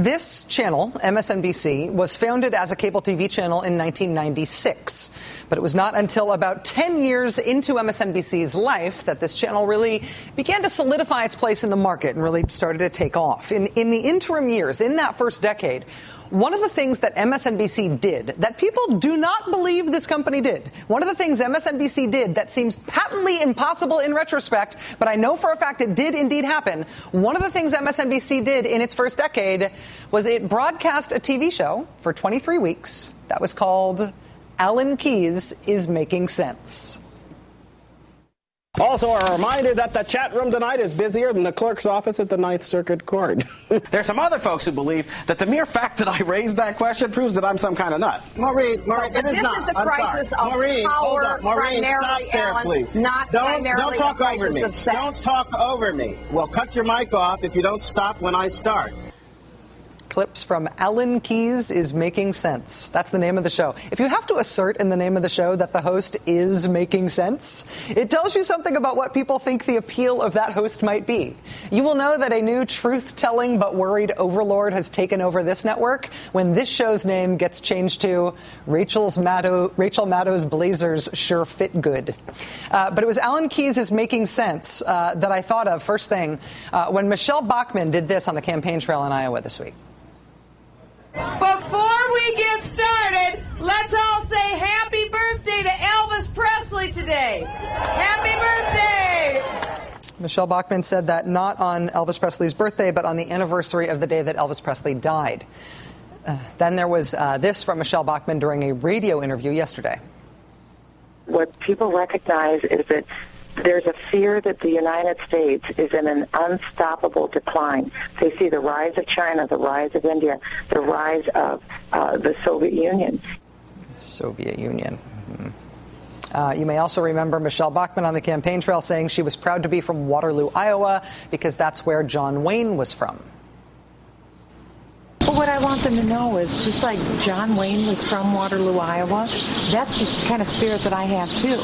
This channel, MSNBC, was founded as a cable TV channel in 1996. But it was not until about 10 years into MSNBC's life that this channel really began to solidify its place in the market and really started to take off. In the interim years, in that first decade, one of the things that MSNBC did that people do not believe this company did, one of the things MSNBC did that seems patently impossible in retrospect, but I know for a fact it did indeed happen, one of the things MSNBC did in its first decade was it broadcast a TV show for 23 weeks that was called Alan Keyes is Making Sense. Also, a reminder that the chat room tonight is busier than the clerk's office at the Ninth Circuit Court. There's some other folks who believe that the mere fact that I raised that question proves that I'm some kind of nut. Maureen, it is not. I'm sorry. Maureen, hold up. Maureen, stop there, please. Don't talk over me. Don't talk over me. Well, cut your mic off if you don't stop when I start. Clips from Alan Keyes is Making Sense. That's the name of the show. If you have to assert in the name of the show that the host is making sense, it tells you something about what people think the appeal of that host might be. You will know that a new truth-telling but worried overlord has taken over this network when this show's name gets changed to Rachel Maddow's Blazers Sure Fit Good. But it was Alan Keyes is Making Sense that I thought of first thing when Michele Bachmann did this on the campaign trail in Iowa this week. Before we get started, let's all say happy birthday to Elvis Presley today. Happy birthday! Michele Bachmann said that not on Elvis Presley's birthday, but on the anniversary of the day that Elvis Presley died. Then there was this from Michele Bachmann during a radio interview yesterday. What people recognize is that there's a fear that the United States is in an unstoppable decline. They see the rise of China, the rise of India, the rise of the Soviet Union. Soviet Union. You may also remember Michele Bachmann on the campaign trail saying she was proud to be from Waterloo, Iowa, because that's where John Wayne was from. Well, what I want them to know is just like John Wayne was from Waterloo, Iowa, that's the kind of spirit that I have, too.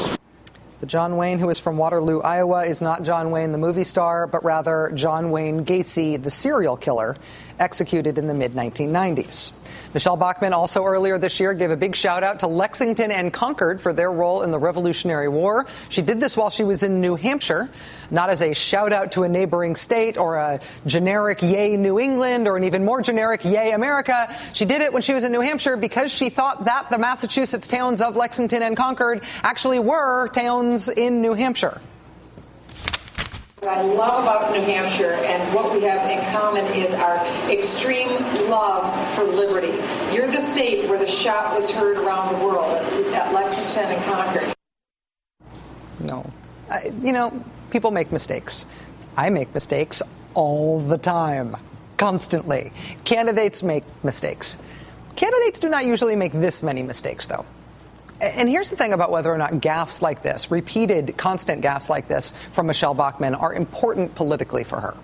The John Wayne who is from Waterloo, Iowa, is not John Wayne, the movie star, but rather John Wayne Gacy, the serial killer, executed in the mid-1990s. Michele Bachmann also earlier this year gave a big shout out to Lexington and Concord for their role in the Revolutionary War. She did this while she was in New Hampshire, not as a shout out to a neighboring state or a generic yay New England or an even more generic yay America. She did it when she was in New Hampshire because she thought that the Massachusetts towns of Lexington and Concord actually were towns in New Hampshire. What I love about New Hampshire and what we have in common is our extreme love for liberty. You're the state where the shot was heard around the world at Lexington and Concord. No. People make mistakes. I make mistakes all the time, constantly. Candidates make mistakes. Candidates do not usually make this many mistakes, though. And here's the thing about whether or not gaffes like this, repeated, constant gaffes like this from Michele Bachmann, are important politically for her.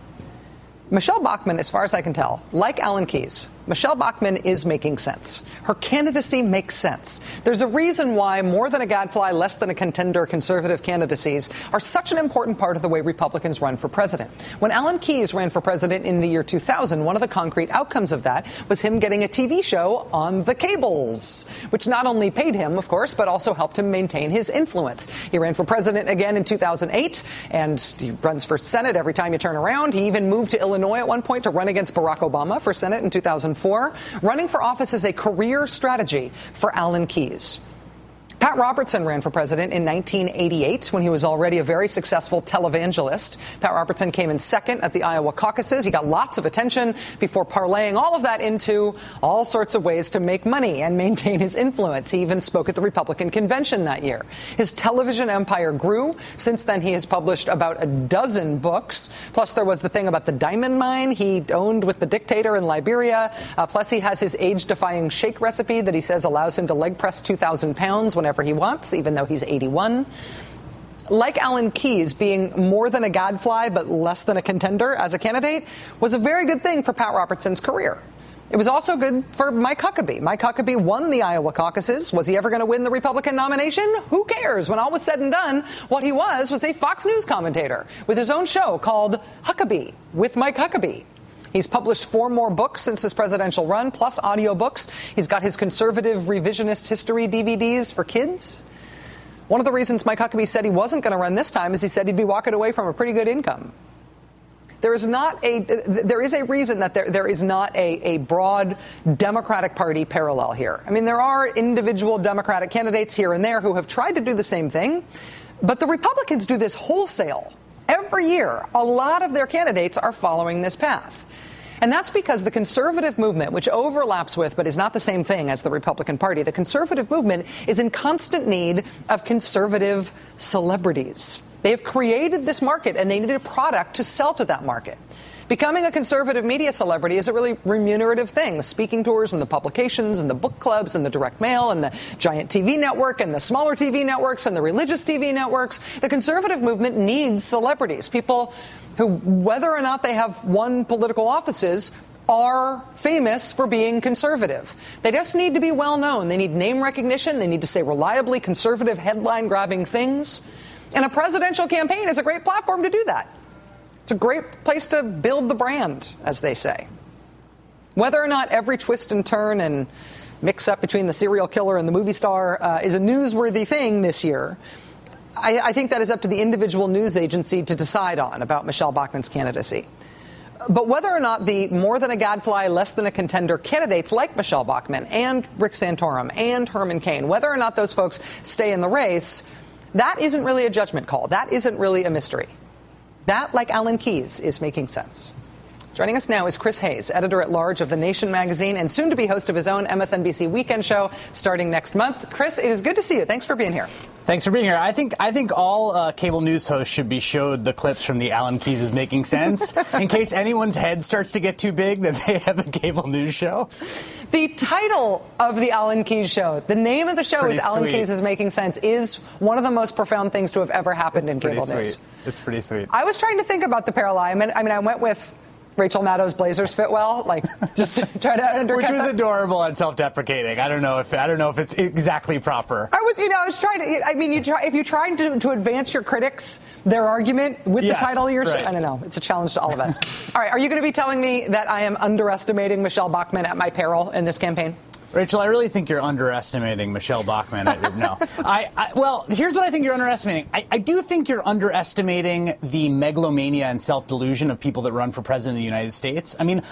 Michele Bachmann, as far as I can tell, like Alan Keyes, Michele Bachmann is making sense. Her candidacy makes sense. There's a reason why more than a gadfly, less than a contender conservative candidacies are such an important part of the way Republicans run for president. When Alan Keyes ran for president in the year 2000, one of the concrete outcomes of that was him getting a TV show on the cables, which not only paid him, of course, but also helped him maintain his influence. He ran for president again in 2008, and he runs for Senate every time you turn around. He even moved to Illinois at one point to run against Barack Obama for Senate in 2004. Running for office is a career strategy for Alan Keyes. Pat Robertson ran for president in 1988 when he was already a very successful televangelist. Pat Robertson came in second at the Iowa caucuses. He got lots of attention before parlaying all of that into all sorts of ways to make money and maintain his influence. He even spoke at the Republican convention that year. His television empire grew. Since then, he has published about a dozen books. Plus, there was the thing about the diamond mine he owned with the dictator in Liberia. Plus, he has his age-defying shake recipe that he says allows him to leg press 2,000 pounds whenever he wants, even though he's 81. Like Alan Keyes, being more than a gadfly but less than a contender as a candidate was a very good thing for Pat Robertson's career. It was also good for Mike Huckabee. Mike Huckabee won the Iowa caucuses. Was he ever going to win the Republican nomination? Who cares? When all was said and done, what he was a Fox News commentator with his own show called Huckabee with Mike Huckabee. He's published 4 more books since his presidential run, plus audiobooks. He's got his conservative revisionist history DVDs for kids. One of the reasons Mike Huckabee said he wasn't going to run this time is he said he'd be walking away from a pretty good income. There is a reason that there is not a broad Democratic Party parallel here. I mean, there are individual Democratic candidates here and there who have tried to do the same thing, but the Republicans do this wholesale. Every year, a lot of their candidates are following this path. And that's because the conservative movement, which overlaps with but is not the same thing as the Republican Party, the conservative movement is in constant need of conservative celebrities. They have created this market, and they need a product to sell to that market. Becoming a conservative media celebrity is a really remunerative thing. The speaking tours and the publications and the book clubs and the direct mail and the giant TV network and the smaller TV networks and the religious TV networks. The conservative movement needs celebrities, people who, whether or not they have won political offices, are famous for being conservative. They just need to be well known. They need name recognition. They need to say reliably conservative, headline-grabbing things. And a presidential campaign is a great platform to do that. It's a great place to build the brand, as they say. Whether or not every twist and turn and mix-up between the serial killer and the movie star is a newsworthy thing this year, I think that is up to the individual news agency to decide on about Michele Bachmann's candidacy. But whether or not the more than a gadfly, less than a contender candidates like Michele Bachmann and Rick Santorum and Herman Cain, whether or not those folks stay in the race, that isn't really a judgment call. That isn't really a mystery. That, like Alan Keyes, is making sense. Joining us now is Chris Hayes, editor-at-large of The Nation magazine and soon-to-be host of his own MSNBC Weekend show starting next month. Chris, it is good to see you. Thanks for being here. Thanks for being here. I think all cable news hosts should be showed the clips from the Alan Keyes is making sense in case anyone's head starts to get too big that they have a cable news show. The title of the Alan Keyes show, the name of the show is Alan Keyes is Making Sense, is one of the most profound things to have ever happened in cable news. It's pretty sweet. I was trying to think about the parallel. I mean, I went with Rachel Maddow's blazers fit well, like just to try to undercut which was that. Adorable and self-deprecating. I don't know if it's exactly proper. I was trying to. I mean, if you're trying to advance your critics their argument with the title of your show, I don't know. It's a challenge to all of us. All right, are you going to be telling me that I am underestimating Michele Bachmann at my peril in this campaign? Rachel, I really think you're underestimating Michele Bachmann. No. Well, here's what I think you're underestimating. I do think you're underestimating the megalomania and self-delusion of people that run for president of the United States. I mean,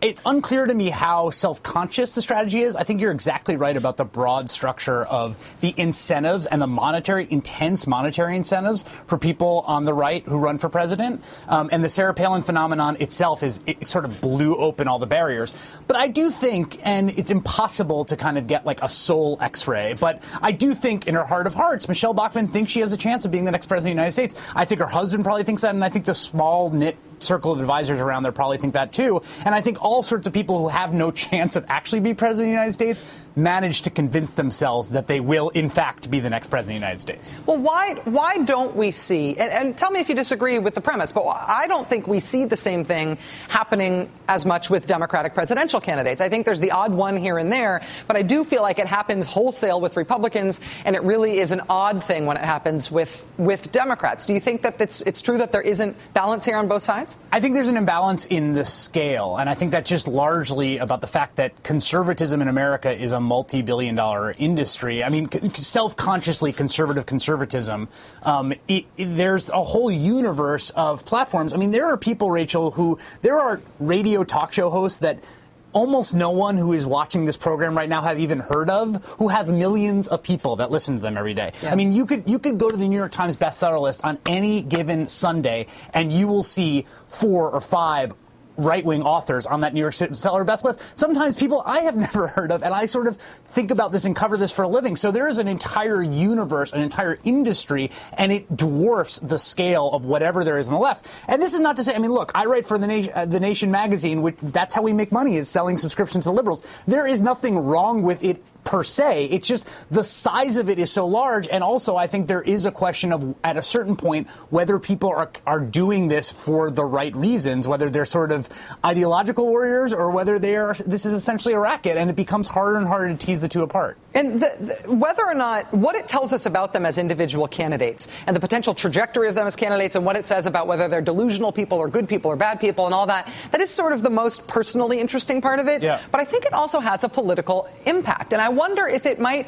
it's unclear to me how self-conscious the strategy is. I think you're exactly right about the broad structure of the incentives and the intense monetary incentives for people on the right who run for president. And the Sarah Palin phenomenon itself it sort of blew open all the barriers. But I do think, and it's impossible to kind of get like a soul x-ray, but I do think in her heart of hearts, Michele Bachmann thinks she has a chance of being the next president of the United States. I think her husband probably thinks that, and I think the small knit circle of advisors around there probably think that too. And I think all sorts of people who have no chance of actually being president of the United States manage to convince themselves that they will, in fact, be the next president of the United States. Well, why don't we see, and tell me if you disagree with the premise, but I don't think we see the same thing happening as much with Democratic presidential candidates. I think there's the odd one here and there, but I do feel like it happens wholesale with Republicans, and it really is an odd thing when it happens with Democrats. Do you think that it's true that there isn't balance here on both sides? I think there's an imbalance in the scale, and I think that's just largely about the fact that conservatism in America is a multi-billion-dollar industry. I mean, self-consciously conservative conservatism. There's a whole universe of platforms. I mean, there are people, Rachel, there are radio talk show hosts that almost no one who is watching this program right now have even heard of, who have millions of people that listen to them every day. Yeah. I mean, you could go to the New York Times bestseller list on any given Sunday, and you will see 4 or 5 right-wing authors on that New York bestseller best list. Sometimes people I have never heard of, and I sort of think about this and cover this for a living. So there is an entire universe, an entire industry, and it dwarfs the scale of whatever there is on the left. And this is not to say, I mean, look, I write for the Nation magazine, which that's how we make money, is selling subscriptions to liberals. There is nothing wrong with it per se. It's just the size of it is so large. And also, I think there is a question of, at a certain point, whether people are doing this for the right reasons, whether they're sort of ideological warriors or whether this is essentially a racket, and it becomes harder and harder to tease the two apart. And whether or not what it tells us about them as individual candidates and the potential trajectory of them as candidates and what it says about whether they're delusional people or good people or bad people and all that is sort of the most personally interesting part of it. Yeah. But I think it also has a political impact. And I wonder if it might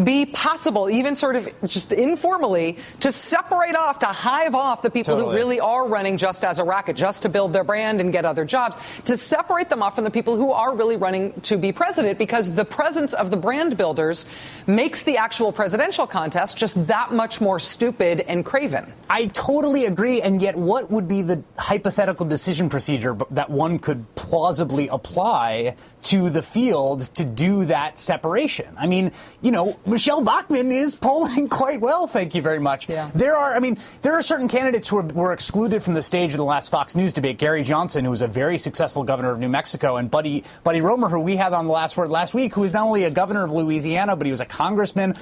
be possible, even sort of just informally, to separate off, to hive off the people who really are running just as a racket, just to build their brand and get other jobs, to separate them off from the people who are really running to be president, because the presence of the brand builders makes the actual presidential contest just that much more stupid and craven. I totally agree, and yet what would be the hypothetical decision procedure that one could plausibly apply to the field to do that separation? I mean, Michele Bachmann is polling quite well, thank you very much. Yeah. There are certain candidates who were excluded from the stage of the last Fox News debate. Gary Johnson, who was a very successful governor of New Mexico, and Buddy Roemer, who we had on the Last Word last week, who is not only a governor of Louisiana, but he was a congressman.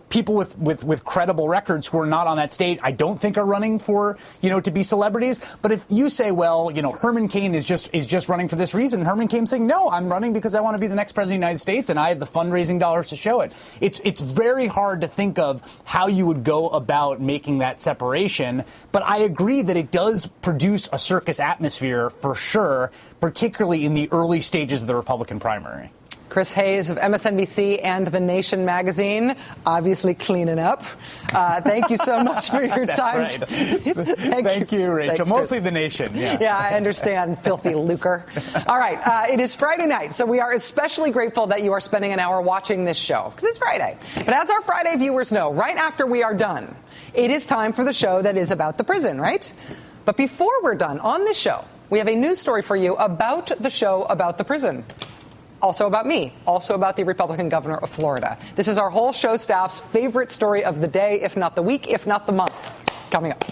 People with credible records who are not on that stage, I don't think are running for, to be celebrities. But if you say, well, Herman Cain is just running for this reason, Herman Cain saying, no, I'm running because I want to be the next president of the United States, and I have the fundraising dollars to show it. It's very hard to think of how you would go about making that separation, but I agree that it does produce a circus atmosphere for sure, particularly in the early stages of the Republican primary. Chris Hayes of MSNBC and The Nation magazine, obviously cleaning up. Thank you so much for your time. Right. Thank you, Rachel. Thanks, mostly The Nation. Yeah, I understand, filthy lucre. All right, it is Friday night, so we are especially grateful that you are spending an hour watching this show, because it's Friday. But as our Friday viewers know, right after we are done, it is time for the show that is about the prison, right? But before we're done, on this show, we have a news story for you about the show about the prison. Also about me, also about the Republican governor of Florida. This is our whole show staff's favorite story of the day, if not the week, if not the month. Coming up.